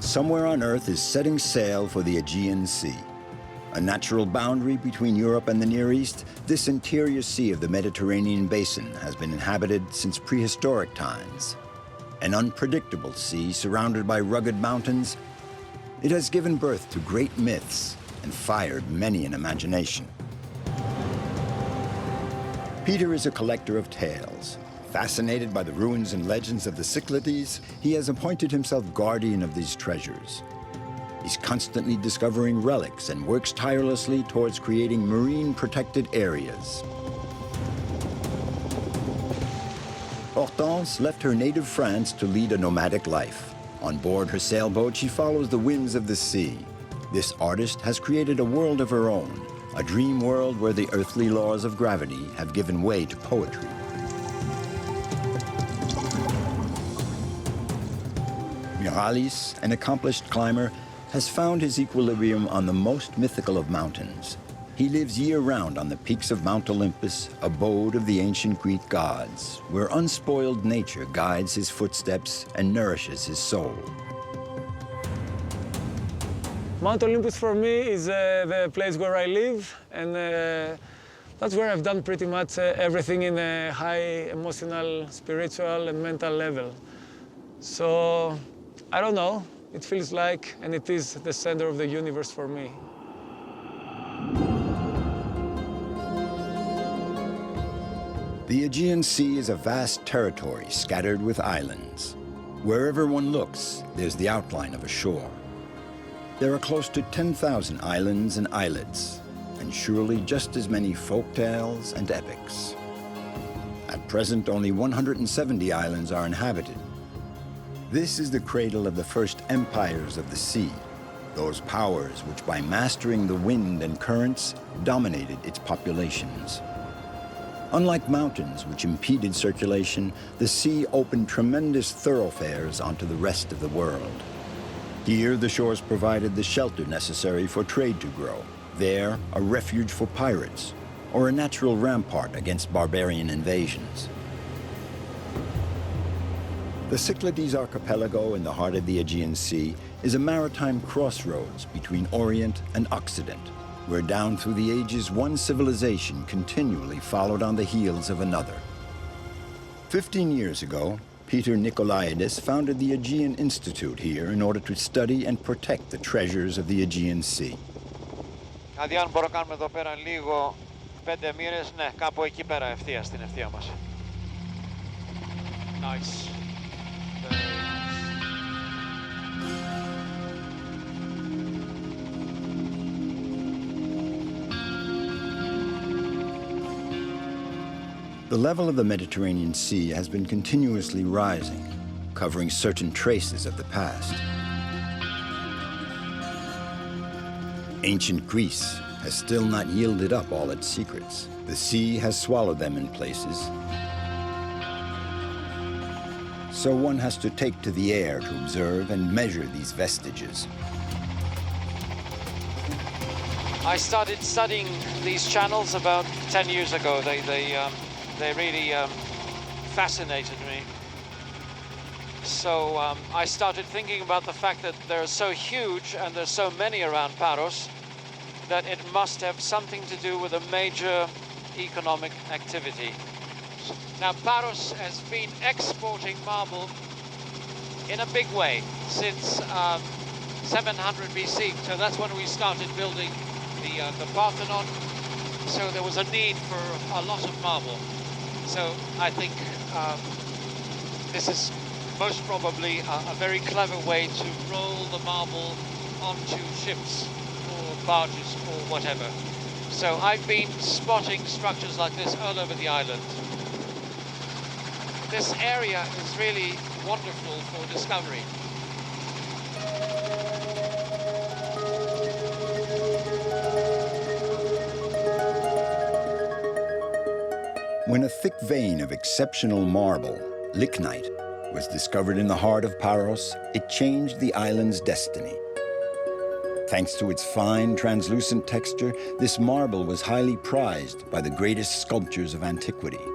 Somewhere on Earth is setting sail for the Aegean Sea. A natural boundary between Europe and the Near East, this interior sea of the Mediterranean basin has been inhabited since prehistoric times. An unpredictable sea surrounded by rugged mountains, it has given birth to great myths and fired many an imagination. Peter is a collector of tales. Fascinated by the ruins and legends of the Cyclades, he has appointed himself guardian of these treasures. He's constantly discovering relics and works tirelessly towards creating marine-protected areas. Hortense left her native France to lead a nomadic life. On board her sailboat, she follows the winds of the sea. This artist has created a world of her own, a dream world where the earthly laws of gravity have given way to poetry. Muralis, an accomplished climber, has found his equilibrium on the most mythical of mountains. He lives year-round on the peaks of Mount Olympus, abode of the ancient Greek gods, where unspoiled nature guides his footsteps and nourishes his soul. Mount Olympus for me is the place where I live, and that's where I've done pretty much everything in a high emotional, spiritual, and mental level. So, I don't know, it feels like, and it is the center of the universe for me. The Aegean Sea is a vast territory scattered with islands. Wherever one looks, there's the outline of a shore. There are close to 10,000 islands and islets, and surely just as many folk tales and epics. At present, only 170 islands are inhabited. This is the cradle of the first empires of the sea, those powers which by mastering the wind and currents dominated its populations. Unlike mountains which impeded circulation, the sea opened tremendous thoroughfares onto the rest of the world. Here, the shores provided the shelter necessary for trade to grow. There, a refuge for pirates, or a natural rampart against barbarian invasions. The Cyclades archipelago in the heart of the Aegean Sea is a maritime crossroads between Orient and Occident, where down through the ages one civilization continually followed on the heels of another. 15 years ago, Peter Nikolaidis founded the Aegean Institute here in order to study and protect the treasures of the Aegean Sea. Δηλαδή αν μπορώ κάνουμε εδώ πέρα λίγο 5 μοίρες, ναι, κάπου εκεί πέρα ευθεία, στην ευθεία μας. Nice. The level of the Mediterranean Sea has been continuously rising, covering certain traces of the past. Ancient Greece has still not yielded up all its secrets. The sea has swallowed them in places. So one has to take to the air to observe and measure these vestiges. I started studying these channels about 10 years ago. They really fascinated me. So I started thinking about the fact that they're so huge and there's so many around Paros that it must have something to do with a major economic activity. Now Paros has been exporting marble in a big way since 700 BC. So that's when we started building the Parthenon. So there was a need for a lot of marble. So I think this is most probably a very clever way to roll the marble onto ships or barges or whatever. So I've been spotting structures like this all over the island. This area is really wonderful for discovery. When a thick vein of exceptional marble, lignite, was discovered in the heart of Paros, it changed the island's destiny. Thanks to its fine, translucent texture, this marble was highly prized by the greatest sculptors of antiquity.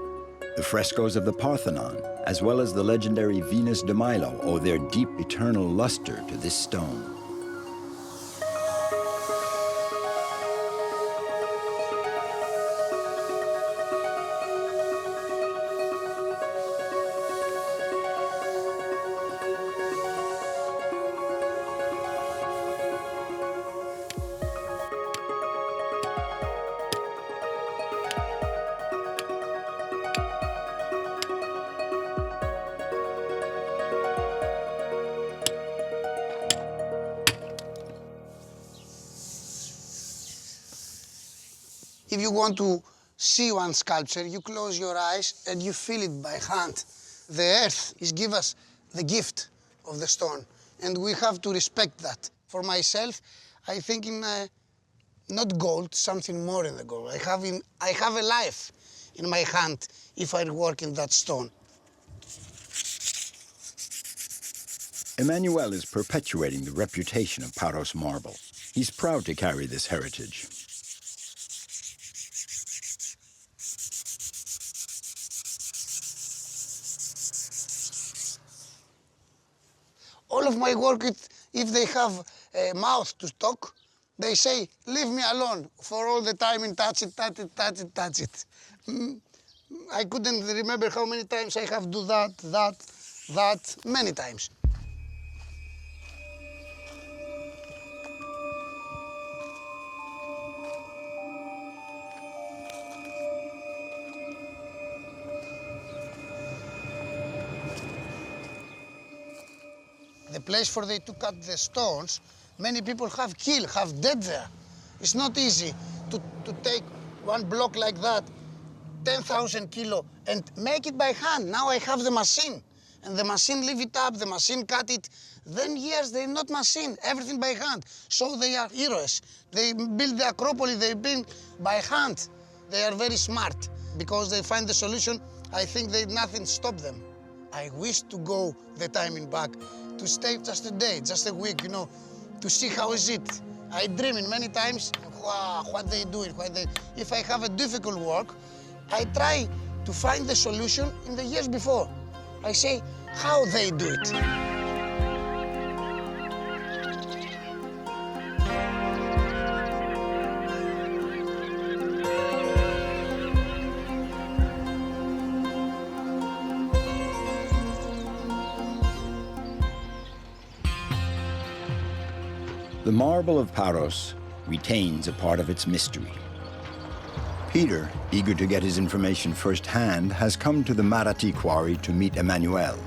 The frescoes of the Parthenon, as well as the legendary Venus de Milo, owe their deep eternal luster to this stone. If you want to see one sculpture, you close your eyes and you feel it by hand. The earth is give us the gift of the stone, and we have to respect that. For myself, I think in not gold, something more than the gold. I have a life in my hand if I work in that stone. Emmanuel is perpetuating the reputation of Paros marble. He's proud to carry this heritage. All of my work, if they have a mouth to talk, they say, leave me alone for all the time and touch it, touch it, touch it, touch it. I couldn't remember how many times I have do that, many times. The place for they to cut the stones, many people have killed, have dead there. It's not easy to take one block like that, 10,000 kilo, and make it by hand. Now I have the machine, and the machine lift it up, the machine cut it. Then years, they're not machine, everything by hand. So they are heroes. They build the Acropolis, they build by hand. They are very smart, because they find the solution. I think nothing stop them. I wish to go the time in back, to stay just a day, just a week, you know, to see how is it. I dream in many times, wow, what they do, if I have a difficult work, I try to find the solution in the years before. I say, how they do it. The marble of Paros retains a part of its mystery. Peter, eager to get his information firsthand, has come to the Marati quarry to meet Emmanuel.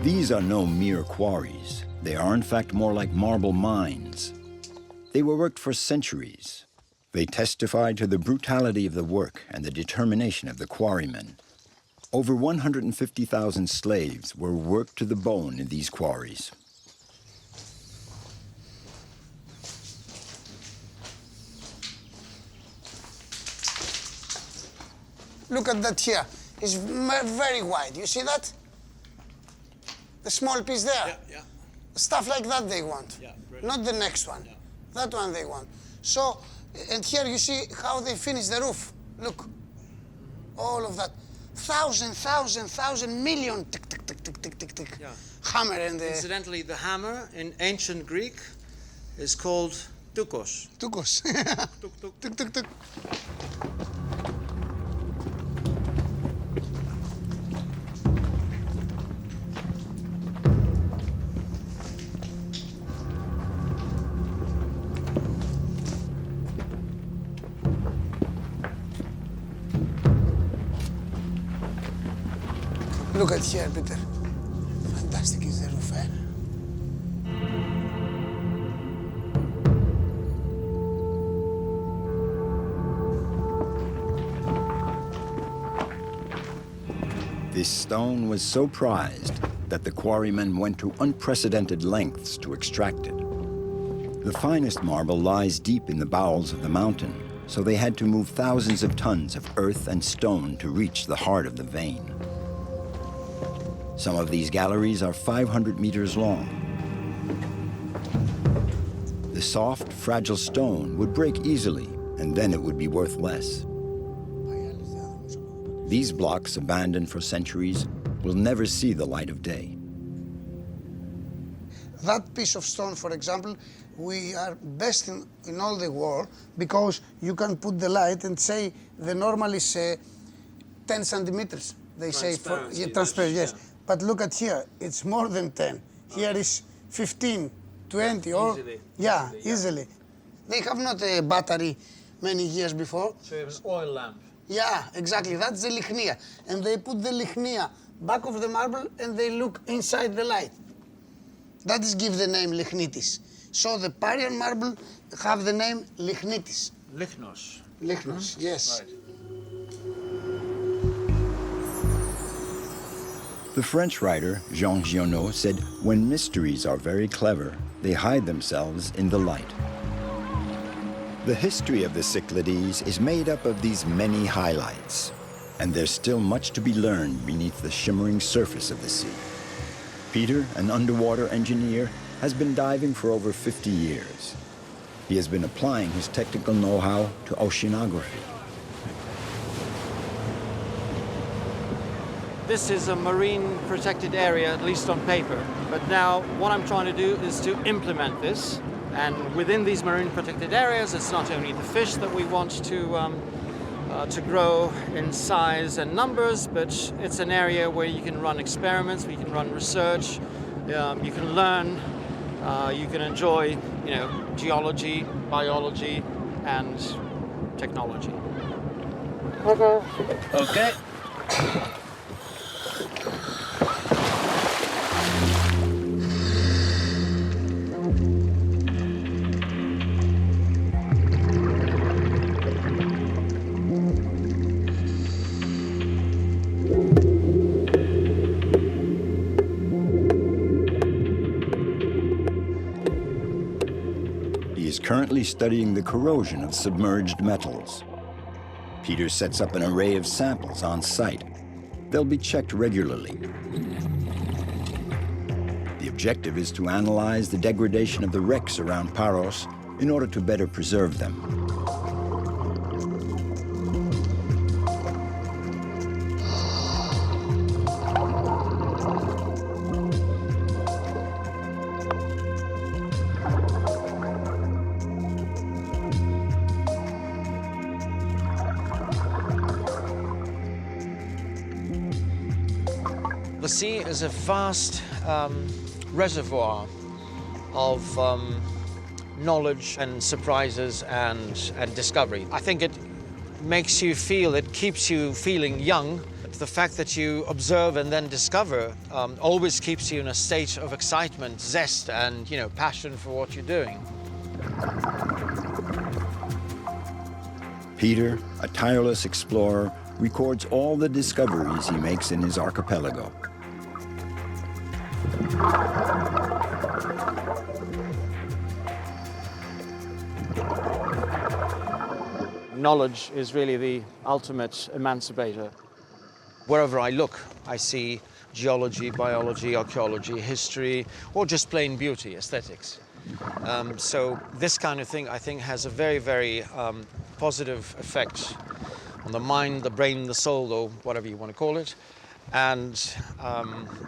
These are no mere quarries. They are in fact more like marble mines. They were worked for centuries. They testify to the brutality of the work and the determination of the quarrymen. Over 150,000 slaves were worked to the bone in these quarries. Look at that here. It's very wide. You see that? The small piece there. Yeah, yeah. Stuff like that they want. Yeah, not the next one. Yeah. That one they want. So, and here you see how they finish the roof. Look. All of that. Thousand million tick, tick, tick, tick, tick, tick, tick. Yeah. Hammer and the... Incidentally, the hammer in ancient Greek is called tukos. Tukos. Tuk, tuk. Tuk, tuk, tuk. Look at here, Peter. Fantastic is the roof, eh? This stone was so prized that the quarrymen went to unprecedented lengths to extract it. The finest marble lies deep in the bowels of the mountain, so they had to move thousands of tons of earth and stone to reach the heart of the vein. Some of these galleries are 500 meters long. The soft, fragile stone would break easily, and then it would be worth less. These blocks, abandoned for centuries, will never see the light of day. That piece of stone, for example, we are best in all the world because you can put the light and say the normal is 10 centimeters. They say for transparent, yes. Yeah. But look at here, it's more than 10. Here is 15, 20, or easily. They have not a battery many years before. So you have an oil lamp. Yeah, exactly. That's the lichnia, and they put the lichnia back of the marble, and they look inside the light. That is give the name lichnitis. So the Parian marble have the name lichnitis. Lichnos. Lichnos, yes. Right. The French writer Jean Giono said, when mysteries are very clever, they hide themselves in the light. The history of the Cyclades is made up of these many highlights, and there's still much to be learned beneath the shimmering surface of the sea. Peter, an underwater engineer, has been diving for over 50 years. He has been applying his technical know-how to oceanography. This is a marine protected area, at least on paper. But now what I'm trying to do is to implement this. And within these marine protected areas, it's not only the fish that we want to grow in size and numbers, but it's an area where you can run experiments, we can run research, you can learn, you can enjoy, geology, biology, and technology. Okay. Currently studying the corrosion of submerged metals. Peter sets up an array of samples on site. They'll be checked regularly. The objective is to analyze the degradation of the wrecks around Paros in order to better preserve them. The sea is a vast reservoir of knowledge and surprises and discovery. I think it makes you feel, it keeps you feeling young. The fact that you observe and then discover always keeps you in a state of excitement, zest, and passion for what you're doing. Peter, a tireless explorer, records all the discoveries he makes in his archipelago. Knowledge is really the ultimate emancipator. Wherever I look, I see geology, biology, archaeology, history, or just plain beauty, aesthetics. So this kind of thing, I think, has a very, very positive effect on the mind, the brain, the soul, or whatever you want to call it. And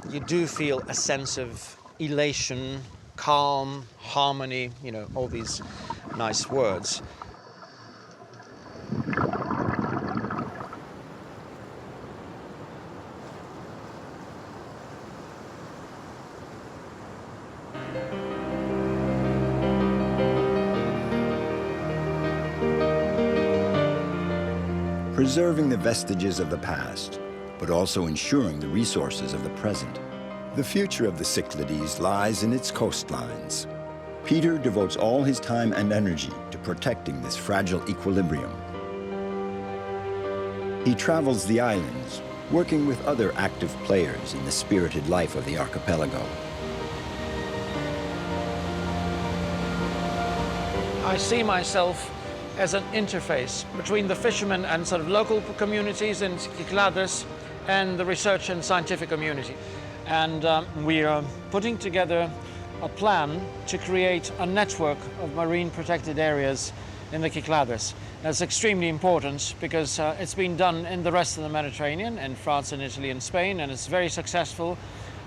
you do feel a sense of elation, calm, harmony, all these nice words. Preserving the vestiges of the past, but also ensuring the resources of the present. The future of the Cyclades lies in its coastlines. Peter devotes all his time and energy to protecting this fragile equilibrium. He travels the islands, working with other active players in the spirited life of the archipelago. I see myself as an interface between the fishermen and sort of local communities in Cyclades and the research and scientific community. And we are putting together a plan to create a network of marine protected areas in the Cyclades. That's extremely important because it's been done in the rest of the Mediterranean, in France and Italy and Spain, and it's very successful.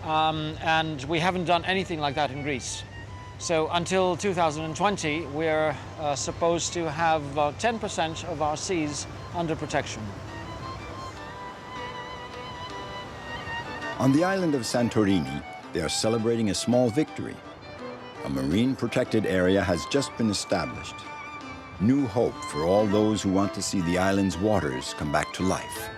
And we haven't done anything like that in Greece. So until 2020, we're supposed to have 10% of our seas under protection. On the island of Santorini, they are celebrating a small victory. A marine protected area has just been established. New hope for all those who want to see the island's waters come back to life.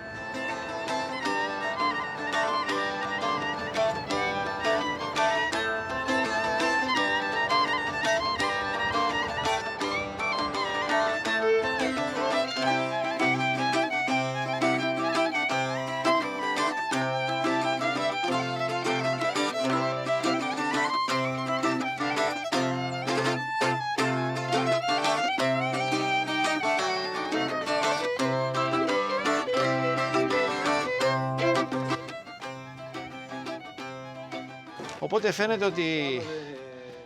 Οπότε φαίνεται ότι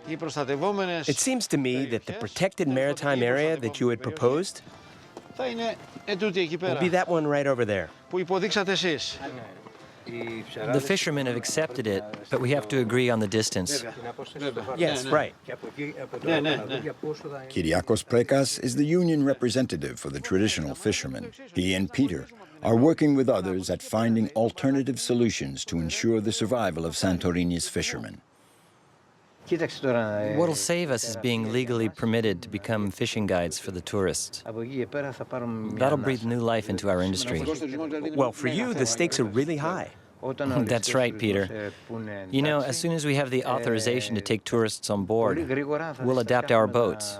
οι προστατευόμενες It seems to me that the protected maritime area that you had proposed θα είναι ετούτη εκεί will πέρα, be that one right over there. που υποδείξατε εσείς. The fishermen have accepted it, but we have to agree on the distance. Yes, right. Kyriakos Prekas is the union representative for the traditional fishermen. He and Peter are working with others at finding alternative solutions to ensure the survival of Santorini's fishermen. What'll save us is being legally permitted to become fishing guides for the tourists. That'll breathe new life into our industry. Well, for you, the stakes are really high. That's right, Peter. You know, as soon as we have the authorization to take tourists on board, we'll adapt our boats.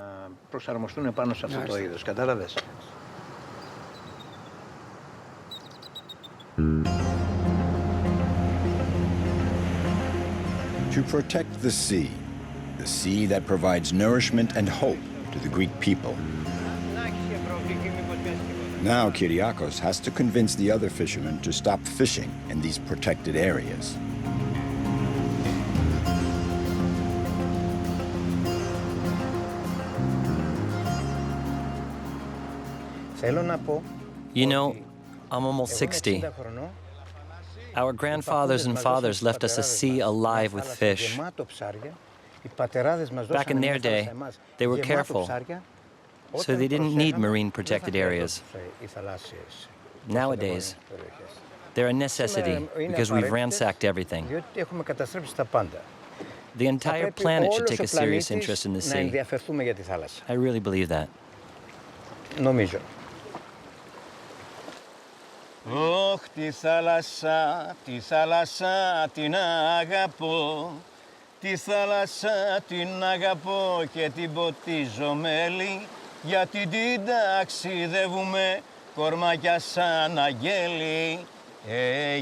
To protect the sea that provides nourishment and hope to the Greek people. Now Kyriakos has to convince the other fishermen to stop fishing in these protected areas. You know, I'm almost 60. Our grandfathers and fathers left us a sea alive with fish. Back in their day, they were careful, so they didn't need marine protected areas. Nowadays, they're a necessity because we've ransacked everything. The entire planet should take a serious interest in the sea. I really believe that. Ωχ, τη θάλασσα την αγαπώ. Τη θάλασσα την αγαπώ και την ποτίζω μέλι, γιατί την ταξιδεύουμε κορμάκια σαν αγγέλη.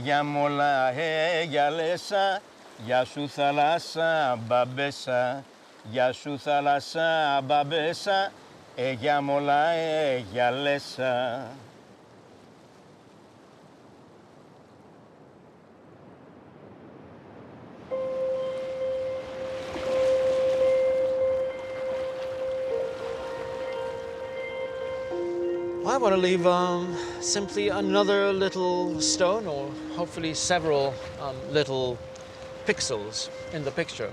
Για μολά, για λέσα, για σου θάλασσα μπαμπέσα. Για σου θάλασσα μπαμπέσα, για μολά, για λέσα. I want to leave simply another little stone, or hopefully several little pixels in the picture.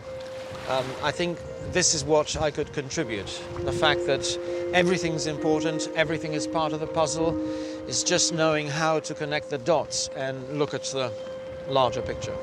I think this is what I could contribute. The fact that everything's important, everything is part of the puzzle, is just knowing how to connect the dots and look at the larger picture.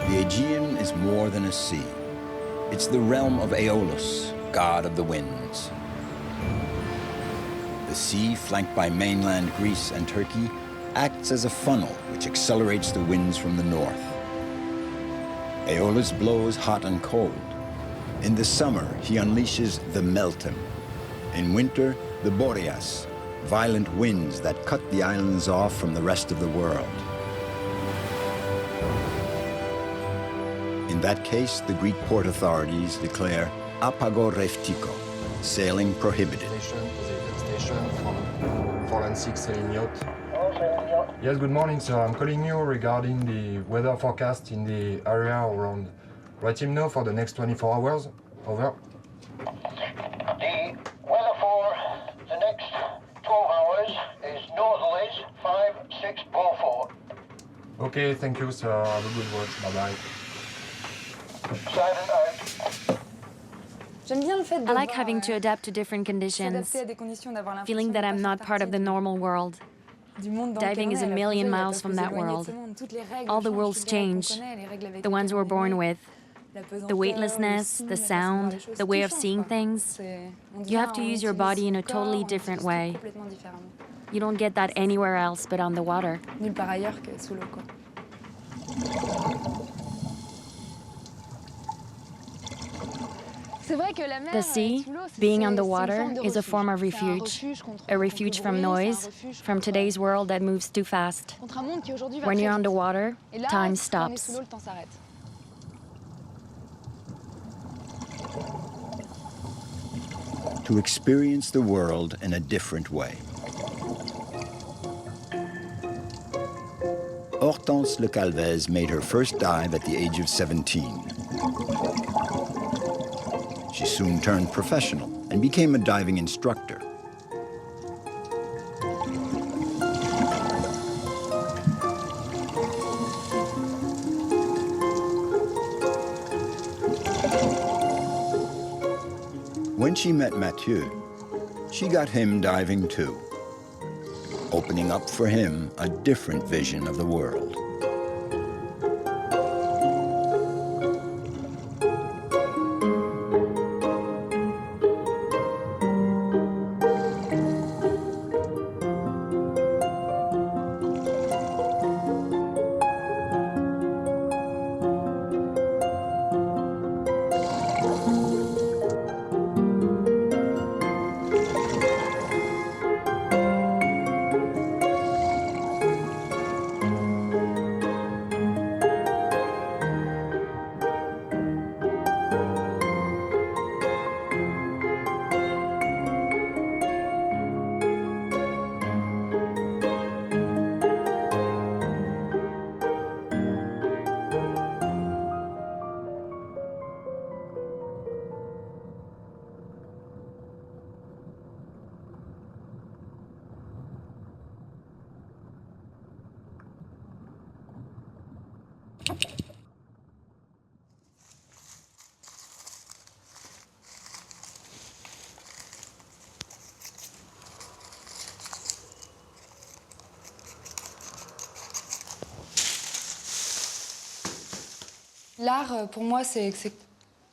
The Aegean is more than a sea. It's the realm of Aeolus, god of the winds. The sea, flanked by mainland Greece and Turkey, acts as a funnel which accelerates the winds from the north. Aeolus blows hot and cold. In the summer, he unleashes the Meltem. In winter, the Boreas, violent winds that cut the islands off from the rest of the world. In that case, the Greek port authorities declare apagoreftiko, sailing prohibited. Station from 496 sailing yacht. Yes, good morning, sir. I'm calling you regarding the weather forecast in the area around Ratimno for the next 24 hours. Over. The weather for the next 12 hours is northerlies 5644. Okay, thank you, sir. Have a good watch. Bye-bye. Silent out. I like having to adapt to different conditions, feeling that I'm not part of the normal world. Diving is a million miles from that world. All the rules change, the ones we're born with. The weightlessness, the sound, the way of seeing things. You have to use your body in a totally different way. You don't get that anywhere else but on the water. The sea, being on the water, is a form of refuge. A refuge from noise, from today's world that moves too fast. When you're on the water, time stops. To experience the world in a different way. Hortense Le Calvez made her first dive at the age of 17. She soon turned professional and became a diving instructor. When she met Mathieu, she got him diving too, opening up for him a different vision of the world.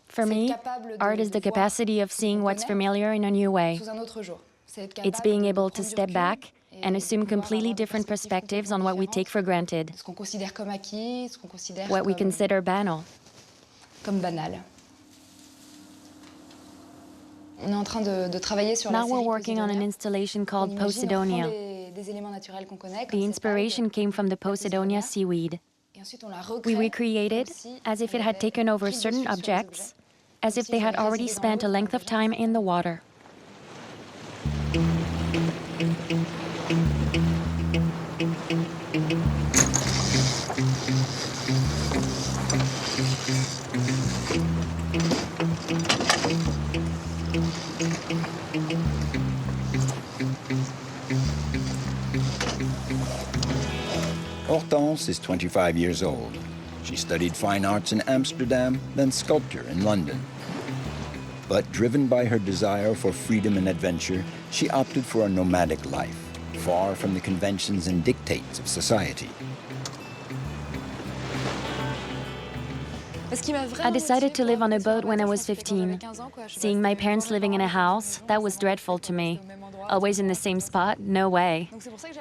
For me, art is the capacity of seeing what's familiar in a new way. It's being able to step back and assume completely different perspectives on what we take for granted, what we consider banal. Now we're working on an installation called Posidonia. The inspiration came from the Posidonia seaweed. We recreated as if it had taken over certain objects, as if they had already spent a length of time in the water. Hortense is 25 years old. She studied fine arts in Amsterdam, then sculpture in London. But driven by her desire for freedom and adventure, she opted for a nomadic life, far from the conventions and dictates of society. I decided to live on a boat when I was 15. Seeing my parents living in a house, that was dreadful to me. Always in the same spot? No way.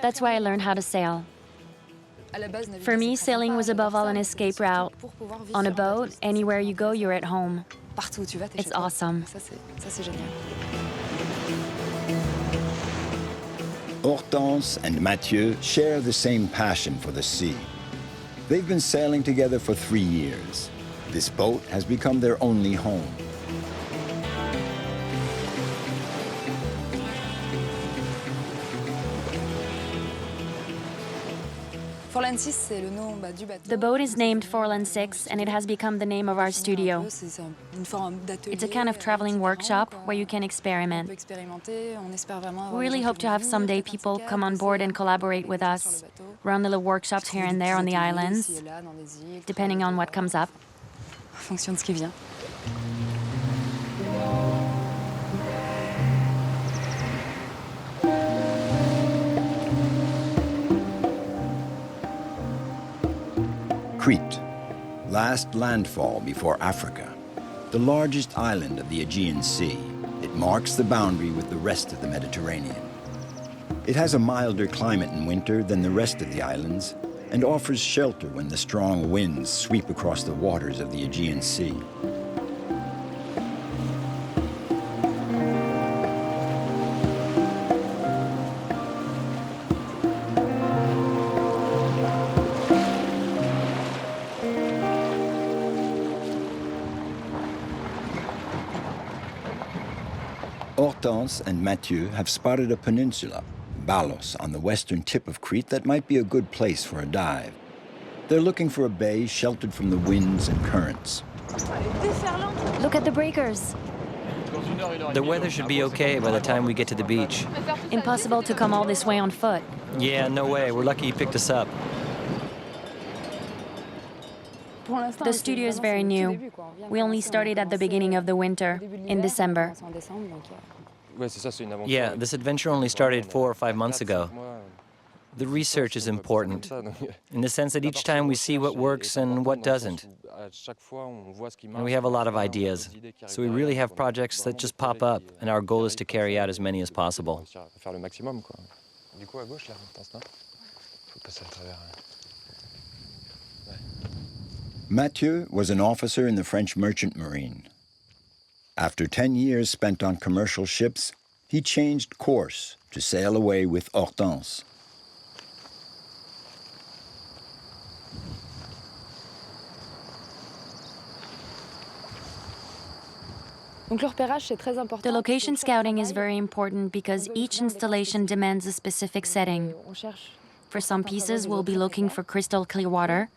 That's why I learned how to sail. For me, sailing was above all an escape route. On a boat, anywhere you go, you're at home. It's awesome. Hortense and Mathieu share the same passion for the sea. They've been sailing together for 3 years. This boat has become their only home. The boat is named Forlan 6, and it has become the name of our studio. It's a kind of traveling workshop where you can experiment. We really hope to have someday people come on board and collaborate with us, run little workshops here and there on the islands, depending on what comes up. Crete, last landfall before Africa, the largest island of the Aegean Sea. It marks the boundary with the rest of the Mediterranean. It has a milder climate in winter than the rest of the islands and offers shelter when the strong winds sweep across the waters of the Aegean Sea. Hortense and Mathieu have spotted a peninsula, Balos, on the western tip of Crete that might be a good place for a dive. They're looking for a bay sheltered from the winds and currents. Look at the breakers. The weather should be okay by the time we get to the beach. Impossible to come all this way on foot. Yeah, no way. We're lucky you picked us up. The studio is very new. We only started at the beginning of the winter, in December. Yeah, this adventure only started 4 or 5 months ago. The research is important, in the sense that each time we see what works and what doesn't. And we have a lot of ideas, so we really have projects that just pop up, and our goal is to carry out as many as possible. Mathieu was an officer in the French merchant marine. After 10 years spent on commercial ships, he changed course to sail away with Hortense. The location scouting is very important because each installation demands a specific setting. For some pieces, we'll be looking for crystal clear water.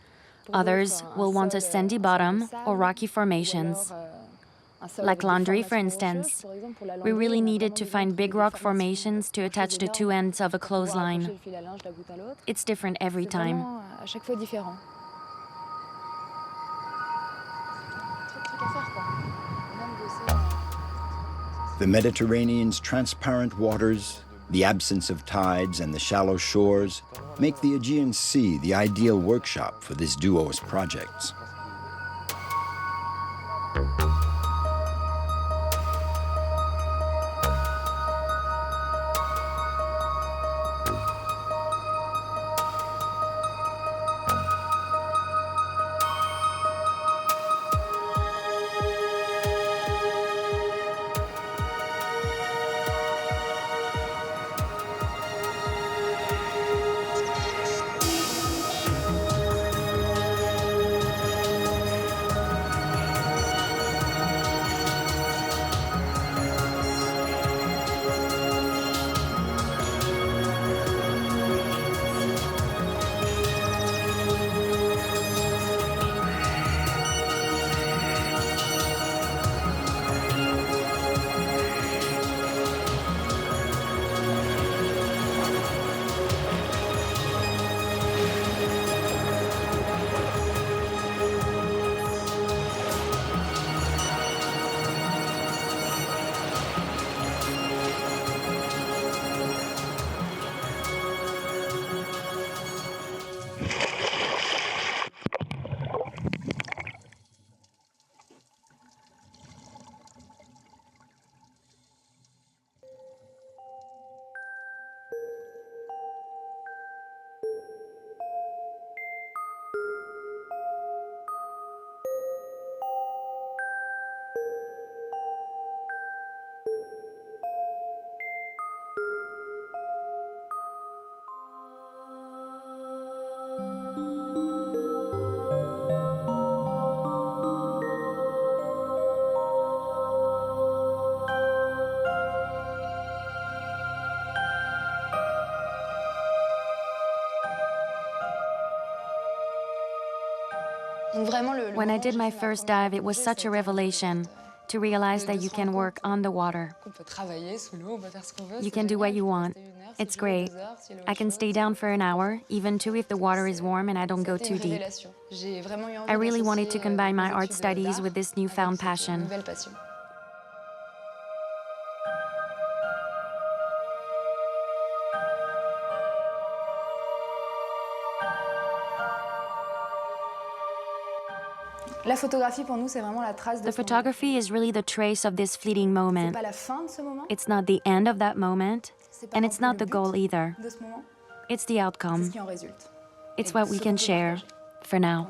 Others will want a sandy bottom or rocky formations. Like laundry, for instance. We really needed to find big rock formations to attach the two ends of a clothesline. It's different every time. The Mediterranean's transparent waters, the absence of tides, and the shallow shores make the Aegean Sea the ideal workshop for this duo's projects. When I did my first dive, it was such a revelation to realize that you can work underwater. You can do what you want. It's great. I can stay down for an hour, even two if the water is warm and I don't go too deep. I really wanted to combine my art studies with this newfound passion. The photography is really the trace of this fleeting moment. It's not the end of that moment, and it's not the goal either. It's the outcome. It's what we can share, for now.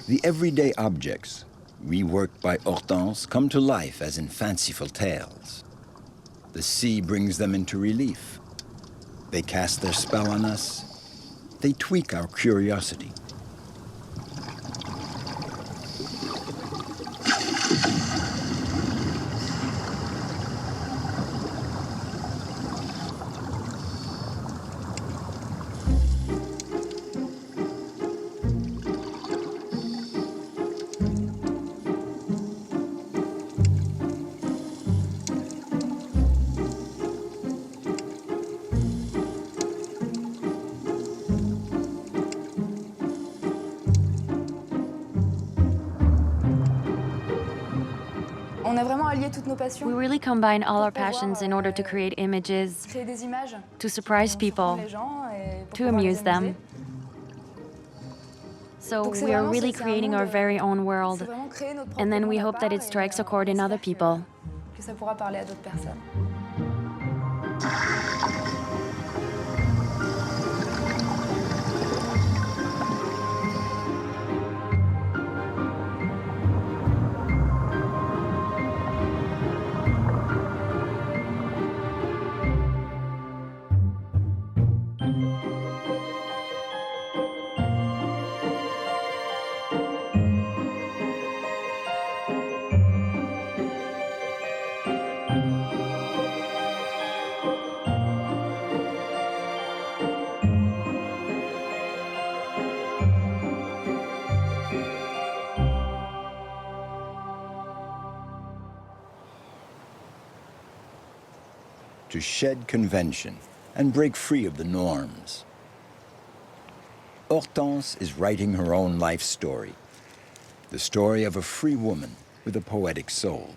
The everyday objects, reworked by Hortense, come to life as in fanciful tales. The sea brings them into relief. They cast their spell on us. They tweak our curiosity. We really combine all our passions in order to create images, to surprise people, to amuse them. So we are really creating our very own world, and then we hope that it strikes a chord in other people. To shed convention and break free of the norms. Hortense is writing her own life story, the story of a free woman with a poetic soul.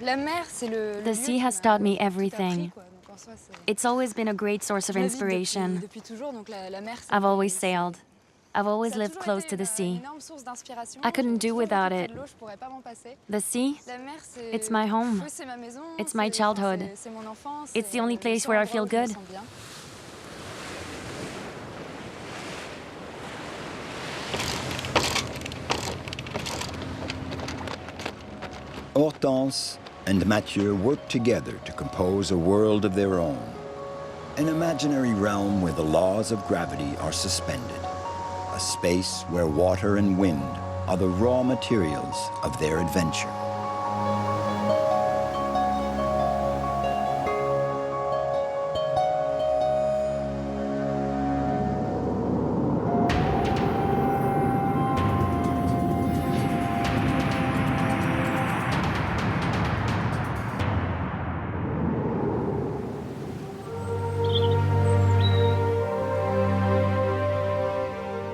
The sea has taught me everything. It's always been a great source of inspiration. I've always sailed. I've always lived close to the sea. I couldn't do without it. The sea, it's my home. It's my childhood. It's the only place where I feel good. Hortense and Mathieu work together to compose a world of their own, an imaginary realm where the laws of gravity are suspended. A space where water and wind are the raw materials of their adventure.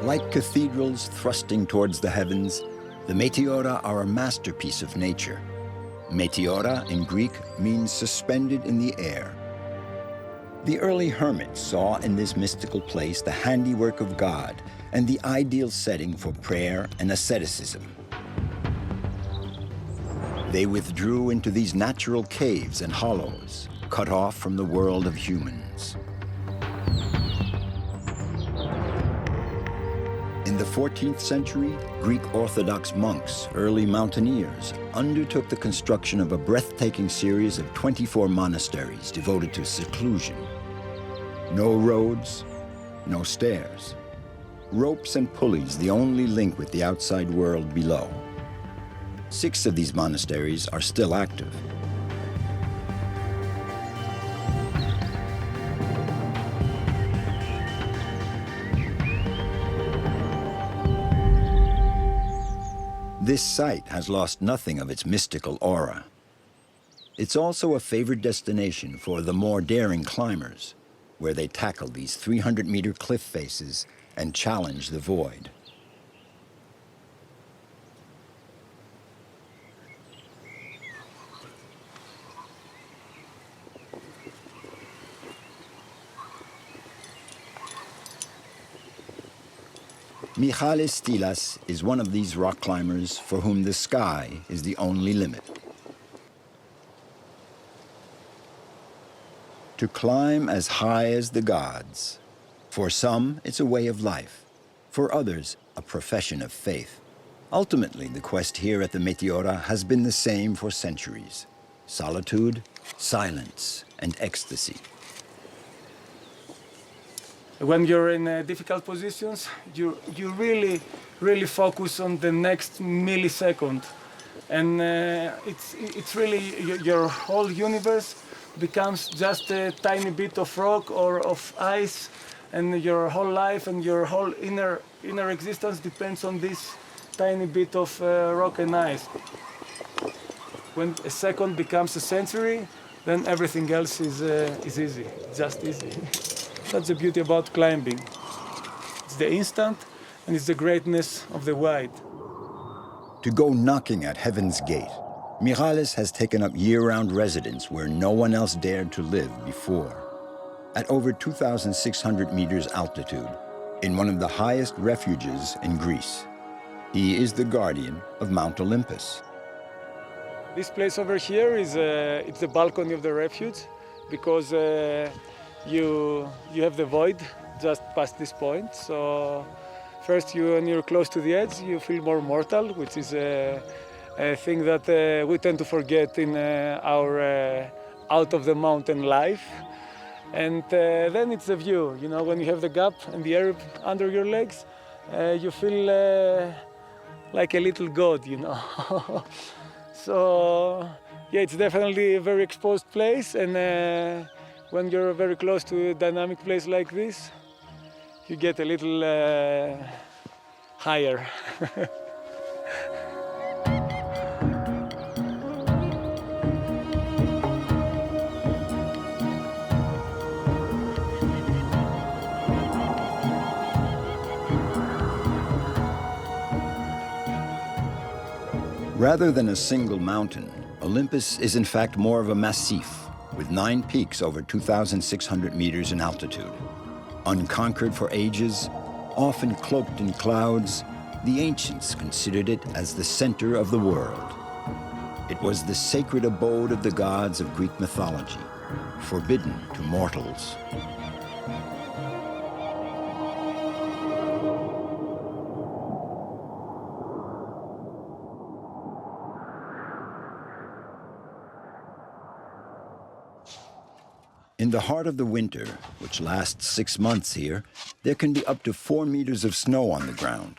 Like cathedrals thrusting towards the heavens, the meteora are a masterpiece of nature. Meteora in Greek means suspended in the air. The early hermits saw in this mystical place the handiwork of God and the ideal setting for prayer and asceticism. They withdrew into these natural caves and hollows, cut off from the world of humans. In the 14th century, Greek Orthodox monks, early mountaineers, undertook the construction of a breathtaking series of 24 monasteries devoted to seclusion. No roads, no stairs. Ropes and pulleys the only link with the outside world below. 6 of these monasteries are still active. This site has lost nothing of its mystical aura. It's also a favored destination for the more daring climbers, where they tackle these 300-meter cliff faces and challenge the void. Michalis Stilas is one of these rock climbers for whom the sky is the only limit. To climb as high as the gods. For some, it's a way of life. For others, a profession of faith. Ultimately, the quest here at the Meteora has been the same for centuries. Solitude, silence, and ecstasy. When you're in difficult positions, you really focus on the next millisecond. And it's really, your whole universe becomes just a tiny bit of rock or of ice, and your whole life and your whole inner existence depends on this tiny bit of rock and ice. When a second becomes a century, then everything else is easy, just easy. That's the beauty about climbing. It's the instant, and it's the greatness of the wide. To go knocking at heaven's gate, Michalis has taken up year-round residence where no one else dared to live before. At over 2,600 meters altitude, in one of the highest refuges in Greece. He is the guardian of Mount Olympus. This place over here is it's the balcony of the refuge, because you have the void just past this point. So first, when you're close to the edge, you feel more mortal, which is a thing that we tend to forget in our out of the mountain life. And then it's the view. You know, when you have the gap and the air under your legs, you feel like a little god, you know. So yeah, it's definitely a very exposed place, and when you're very close to a dynamic place like this, you get a little higher. Rather than a single mountain, Olympus is in fact more of a massif, with 9 peaks over 2,600 meters in altitude. Unconquered for ages, often cloaked in clouds, the ancients considered it as the center of the world. It was the sacred abode of the gods of Greek mythology, forbidden to mortals. In the heart of the winter, which lasts 6 months here, there can be up to 4 meters of snow on the ground.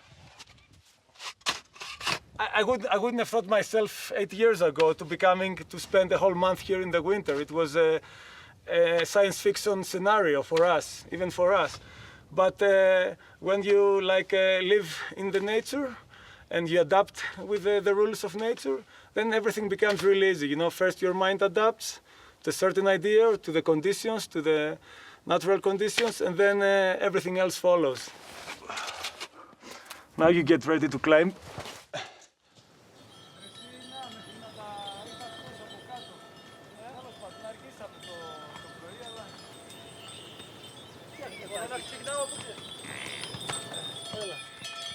I wouldn't have thought myself 8 years ago to spend a whole month here in the winter. It was a science fiction scenario for us, even for us. But when you live in the nature and you adapt with the rules of nature, then everything becomes really easy. You know, first your mind adapts to a certain idea, to the conditions, to the natural conditions, and then everything else follows. Now you get ready to climb.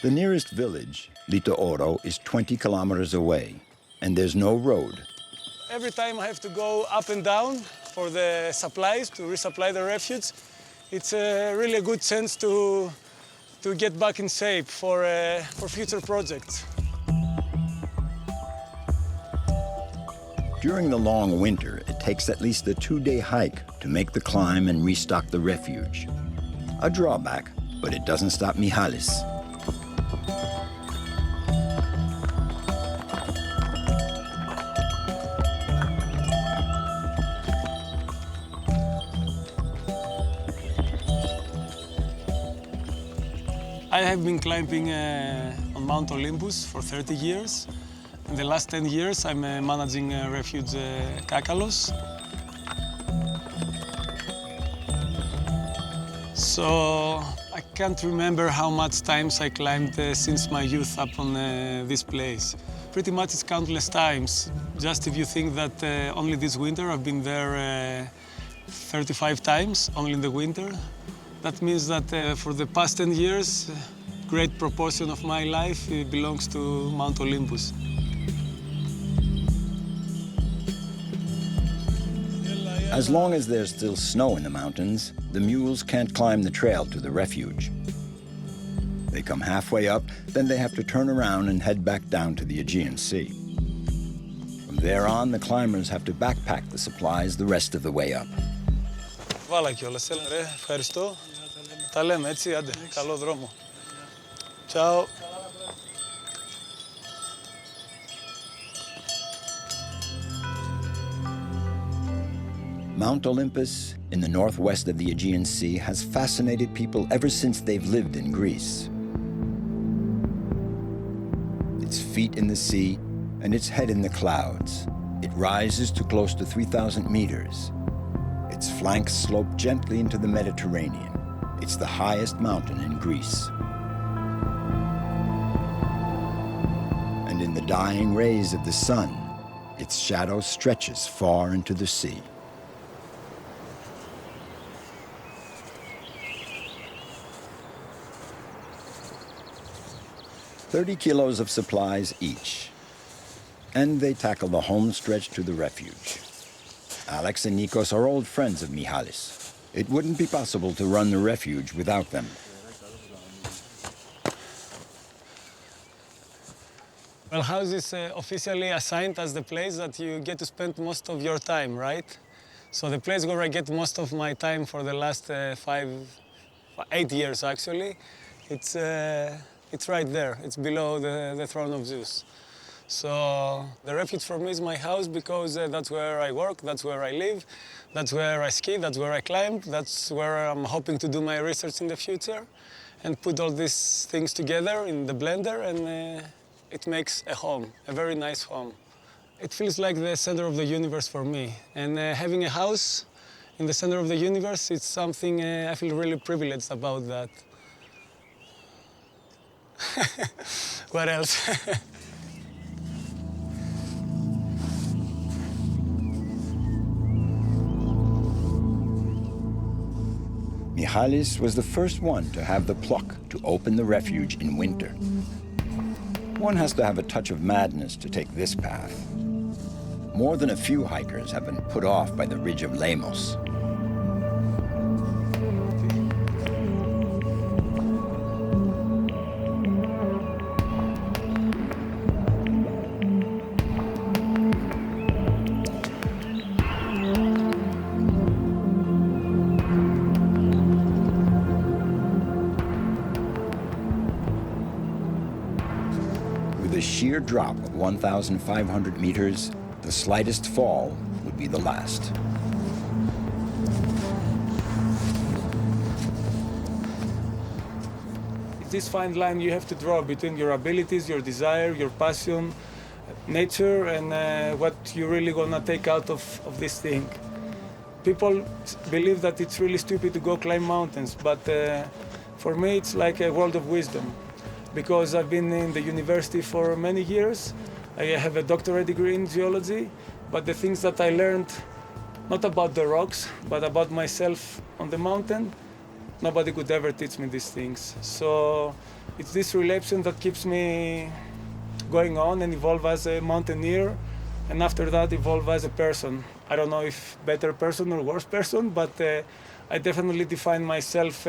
The nearest village, Litooro, is 20 kilometers away, and there's no road. Every time I have to go up and down for the supplies, to resupply the refuge, it's really a good chance to get back in shape for future projects. During the long winter, it takes at least a 2-day hike to make the climb and restock the refuge. A drawback, but it doesn't stop Michalis. I have been climbing on Mount Olympus for 30 years. In the last 10 years, I'm managing refuge Kakalos. So I can't remember how much times I climbed since my youth up on this place. Pretty much it's countless times. Just if you think that only this winter I've been there 35 times, only in the winter. That means that for the past 10 years, a great proportion of my life belongs to Mount Olympus. As long as there's still snow in the mountains, the mules can't climb the trail to the refuge. They come halfway up, then they have to turn around and head back down to the Aegean Sea. From there on, the climbers have to backpack the supplies the rest of the way up. Βάλα κιόλας, έλα ρε, ευχαριστώ. Τα λέμε έτσι, άντε, καλό δρόμο. Ciao. Mount Olympus, in the northwest of the Aegean Sea, has fascinated people ever since they've lived in Greece. Its feet in the sea and its head in the clouds, it rises to close to 3,000 meters. Its flanks slope gently into the Mediterranean. It's the highest mountain in Greece. And in the dying rays of the sun, its shadow stretches far into the sea. $30 kilos of supplies each. And they tackle the home stretch to the refuge. Alex and Nikos are old friends of Michalis. It wouldn't be possible to run the refuge without them. Well, house is officially assigned as the place that you get to spend most of your time, right? So the place where I get most of my time for the last 8 years, actually, it's right there. It's below the throne of Zeus. So the refuge for me is my house because that's where I work, that's where I live, that's where I ski, that's where I climb, that's where I'm hoping to do my research in the future and put all these things together in the blender, and it makes a home, a very nice home. It feels like the center of the universe for me, and having a house in the center of the universe, it's something I feel really privileged about that. What else? Michalis was the first one to have the pluck to open the refuge in winter. One has to have a touch of madness to take this path. More than a few hikers have been put off by the ridge of Lemos. With a sheer drop of 1,500 meters, the slightest fall would be the last. It's this fine line you have to draw between your abilities, your desire, your passion, nature, and what you're really gonna take out of this thing. People believe that it's really stupid to go climb mountains, but for me it's like a world of wisdom. Because I've been in the university for many years. I have a doctorate degree in geology, but the things that I learned, not about the rocks, but about myself on the mountain, nobody could ever teach me these things. So it's this relation that keeps me going on and evolve as a mountaineer, and after that evolve as a person. I don't know if better person or worse person, but I definitely define myself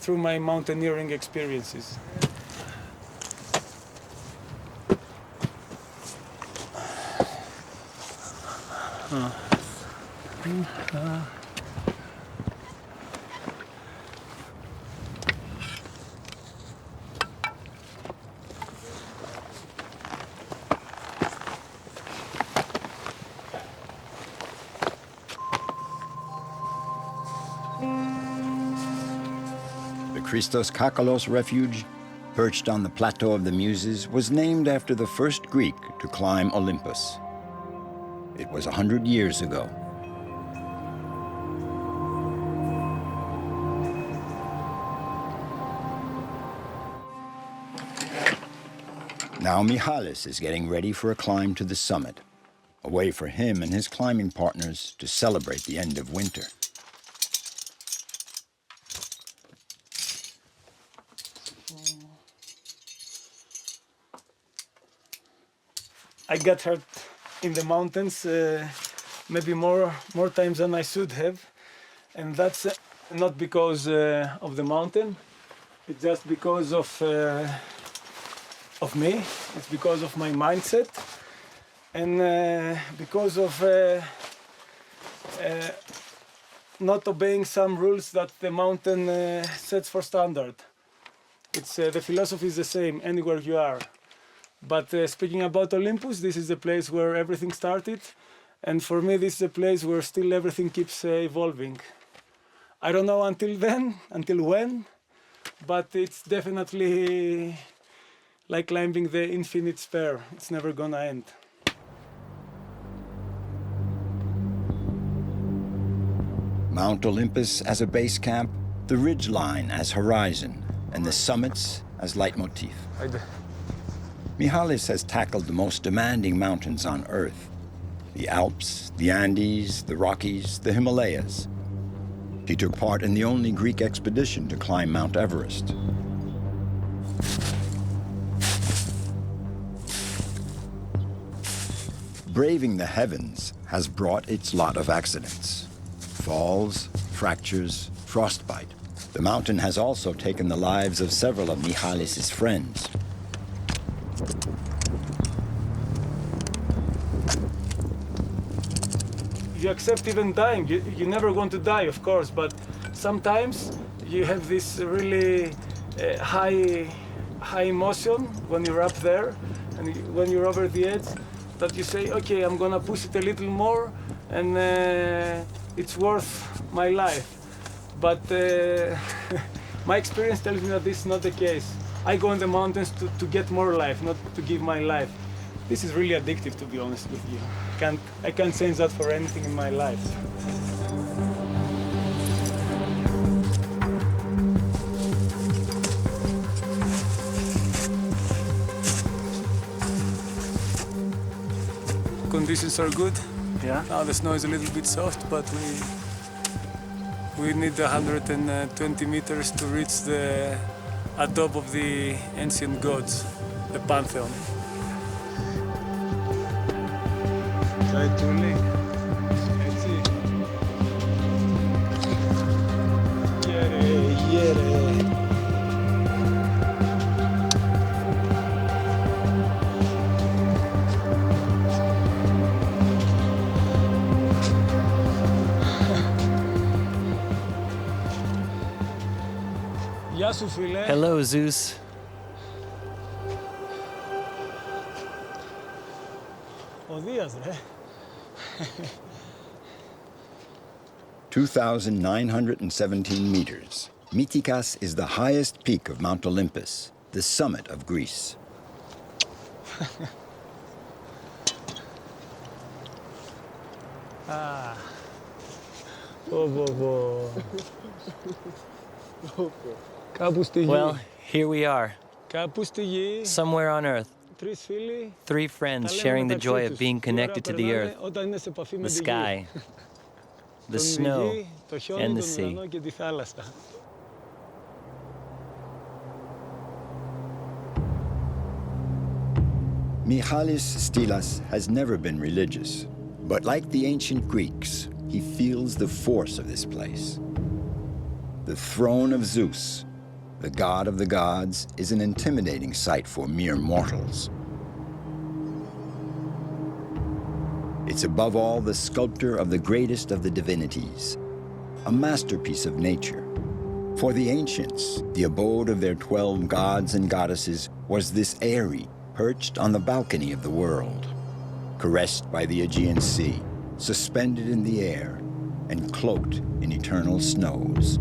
through my mountaineering experiences. Christos Kakalos refuge, perched on the plateau of the Muses, was named after the first Greek to climb Olympus. It was 100 years ago. Now Michalis is getting ready for a climb to the summit, a way for him and his climbing partners to celebrate the end of winter. I got hurt in the mountains maybe more times than I should have, and that's not because of the mountain. It's just because of me. It's because of my mindset, and because of not obeying some rules that the mountain sets for standard. It's the philosophy is the same anywhere you are. But speaking about Olympus, this is the place where everything started, and for me this is a place where still everything keeps evolving. I don't know until when, but it's definitely like climbing the infinite spire. It's never gonna end. Mount Olympus as a base camp, the ridgeline as horizon, and the summits as leitmotif. Michalis has tackled the most demanding mountains on Earth: the Alps, the Andes, the Rockies, the Himalayas. He took part in the only Greek expedition to climb Mount Everest. Braving the heavens has brought its lot of accidents: falls, fractures, frostbite. The mountain has also taken the lives of several of Michalis' friends. You accept even dying. You're never going to die, of course, but sometimes you have this really high emotion when you're up there, and when you're over the edge, that you say, okay, I'm gonna push it a little more, and it's worth my life. But my experience tells me that this is not the case. I go in the mountains to get more life, not to give my life. This is really addictive, to be honest with you. I can't change that for anything in my life. Conditions are good. Yeah. Now the snow is a little bit soft, but we need 120 meters to reach the top of the ancient gods, the pantheon. Hello, Zeus. Ο Δίας, ρε. 2,917 meters. Mytikas is the highest peak of Mount Olympus, the summit of Greece. Ah. Well, here we are. Somewhere on Earth. Three friends sharing the joy of being connected to the earth, the sky, the snow, and the sea. Michalis Stylas has never been religious, but like the ancient Greeks, he feels the force of this place. The throne of Zeus, the god of the gods, is an intimidating sight for mere mortals. It's above all the sculptor of the greatest of the divinities, a masterpiece of nature. For the ancients, the abode of their 12 gods and goddesses was this eyrie perched on the balcony of the world, caressed by the Aegean Sea, suspended in the air, and cloaked in eternal snows.